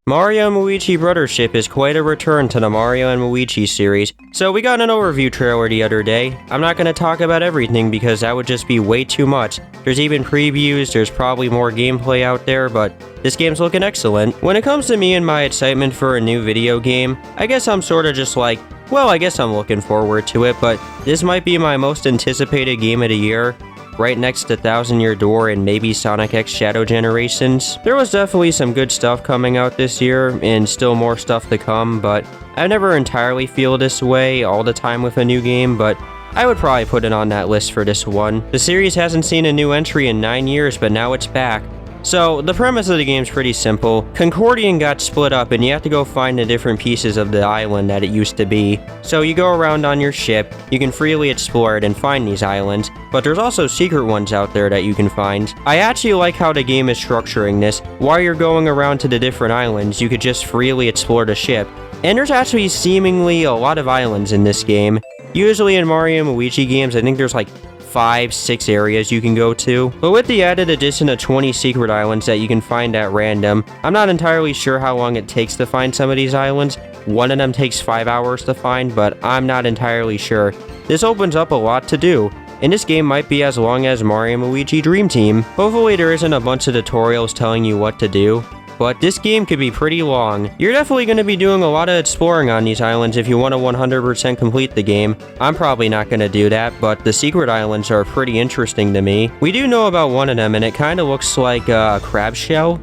Mario and Luigi Brothership is quite a return to the Mario and Luigi series, so we got an overview trailer the other day. I'm not going to talk about everything because that would just be way too much. There's even previews, there's probably more gameplay out there, but this game's looking excellent. When it comes to me and my excitement for a new video game, I guess I'm sorta just like, well, I guess I'm looking forward to it, but this might be my most anticipated game of the year, right next to Thousand Year Door and maybe Sonic X Shadow Generations. There was definitely some good stuff coming out this year, and still more stuff to come, but I never entirely feel this way all the time with a new game, but I would probably put it on that list for this one. The series hasn't seen a new entry in 9 years, but now it's back. So, the premise of the game's pretty simple. Concordian got split up and you have to go find the different pieces of the island that it used to be. So you go around on your ship, you can freely explore it and find these islands, but there's also secret ones out there that you can find. I actually like how the game is structuring this. While you're going around to the different islands, you could just freely explore the ship. And there's actually seemingly a lot of islands in this game. Usually in Mario and Luigi games, I think there's like 5-6 areas you can go to, but with the added addition of 20 secret islands that you can find at random, I'm not entirely sure how long it takes to find some of these islands. One of them takes 5 hours to find, but I'm not entirely sure. This opens up a lot to do, and this game might be as long as Mario & Luigi Dream Team. Hopefully there isn't a bunch of tutorials telling you what to do, but this game could be pretty long. You're definitely going to be doing a lot of exploring on these islands if you want to 100% complete the game. I'm probably not going to do that, but the secret islands are pretty interesting to me. We do know about one of them, and it kind of looks like a crab shell,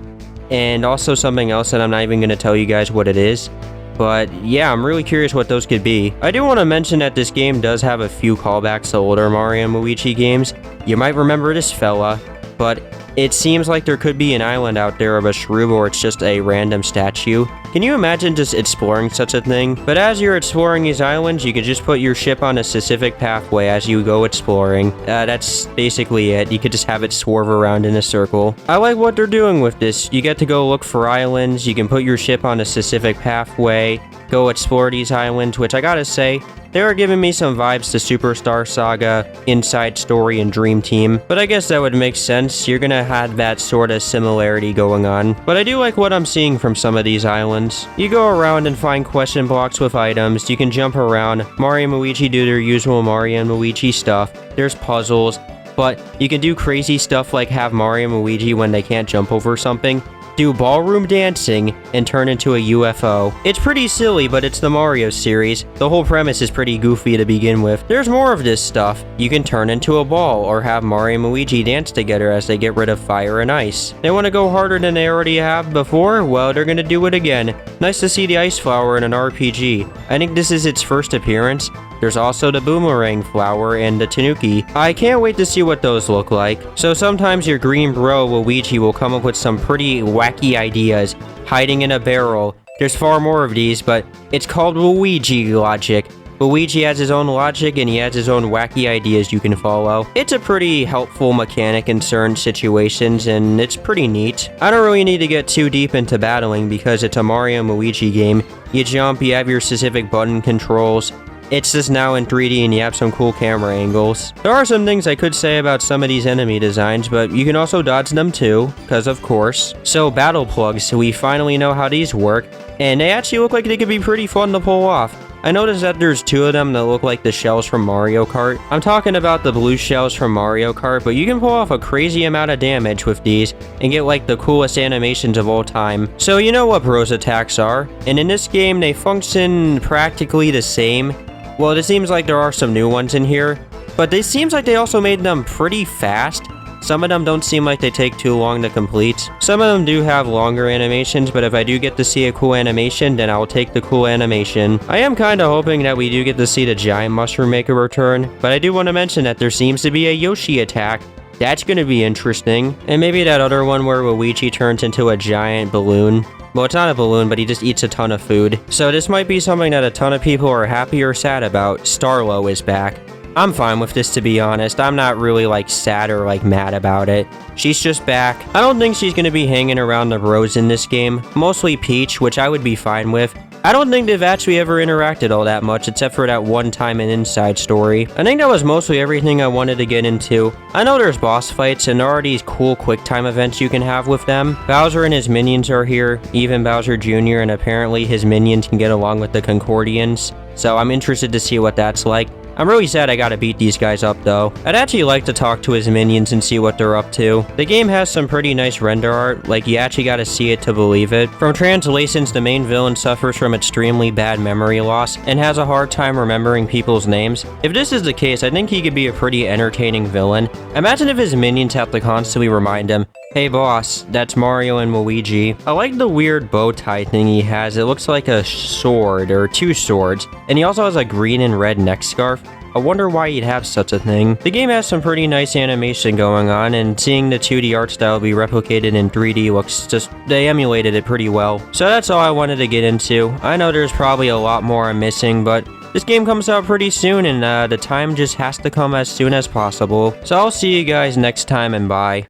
and also something else that I'm not even going to tell you guys what it is. But yeah, I'm really curious what those could be. I do want to mention that this game does have a few callbacks to older Mario and Luigi games. You might remember this fella, but it seems like there could be an island out there of a shrew or it's just a random statue. Can you imagine just exploring such a thing? But as you're exploring these islands, you could just put your ship on a specific pathway as you go exploring. That's basically it. You could just have it swerve around in a circle. I like what they're doing with this. You get to go look for islands, you can put your ship on a specific pathway, go explore these islands, which I gotta say, they are giving me some vibes to Superstar Saga, Inside Story, and Dream Team, but I guess that would make sense. You're gonna have that sort of similarity going on. But I do like what I'm seeing from some of these islands. You go around and find question blocks with items, you can jump around, Mario and Luigi do their usual Mario and Luigi stuff, there's puzzles, but you can do crazy stuff like have Mario and Luigi when they can't jump over something, do ballroom dancing, and turn into a UFO. It's pretty silly, but it's the Mario series. The whole premise is pretty goofy to begin with. There's more of this stuff. You can turn into a ball, or have Mario and Luigi dance together as they get rid of fire and ice. They want to go harder than they already have before? Well, they're gonna do it again. Nice to see the Ice Flower in an RPG. I think this is its first appearance. There's also the Boomerang Flower and the Tanuki. I can't wait to see what those look like. So sometimes your green bro Luigi will come up with some pretty wacky ideas, hiding in a barrel. There's far more of these, but it's called Luigi logic. Luigi has his own logic and he has his own wacky ideas you can follow. It's a pretty helpful mechanic in certain situations and it's pretty neat. I don't really need to get too deep into battling because it's a Mario and Luigi game. You jump, you have your specific button controls. It's just now in 3D and you have some cool camera angles. There are some things I could say about some of these enemy designs, but you can also dodge them too, because of course. So battle plugs, we finally know how these work, and they actually look like they could be pretty fun to pull off. I noticed that there's 2 of them that look like the shells from Mario Kart. I'm talking about the blue shells from Mario Kart, but you can pull off a crazy amount of damage with these and get like the coolest animations of all time. So you know what Bros attacks are, and in this game they function practically the same. Well, it seems like there are some new ones in here, but it seems like they also made them pretty fast. Some of them don't seem like they take too long to complete. Some of them do have longer animations, but if I do get to see a cool animation, then I'll take the cool animation. I am kinda hoping that we do get to see the giant mushroom make a return, but I do want to mention that there seems to be a Yoshi attack. That's gonna be interesting. And maybe that other one where Luigi turns into a giant balloon. Well, it's not a balloon, but he just eats a ton of food. So this might be something that a ton of people are happy or sad about. Starlo is back. I'm fine with this, to be honest. I'm not really like sad or like mad about it. She's just back. I don't think she's gonna be hanging around the bros in this game. Mostly Peach, which I would be fine with. I don't think they've actually ever interacted all that much except for that one time in Inside Story. I think that was mostly everything I wanted to get into. I know there's boss fights and there are these cool quick time events you can have with them. Bowser and his minions are here, even Bowser Jr., and apparently his minions can get along with the Concordians. So I'm interested to see what that's like. I'm really sad I gotta beat these guys up though. I'd actually like to talk to his minions and see what they're up to. The game has some pretty nice render art, like you actually gotta see it to believe it. From translations, the main villain suffers from extremely bad memory loss and has a hard time remembering people's names. If this is the case, I think he could be a pretty entertaining villain. Imagine if his minions have to constantly remind him, "Hey boss, that's Mario and Luigi." I like the weird bow tie thing he has. It looks like a sword, or two swords, and he also has a green and red neck scarf. I wonder why he'd have such a thing. The game has some pretty nice animation going on, and seeing the 2D art style be replicated in 3D looks just, they emulated it pretty well. So that's all I wanted to get into. I know there's probably a lot more I'm missing, but this game comes out pretty soon, and the time just has to come as soon as possible. So I'll see you guys next time, and bye.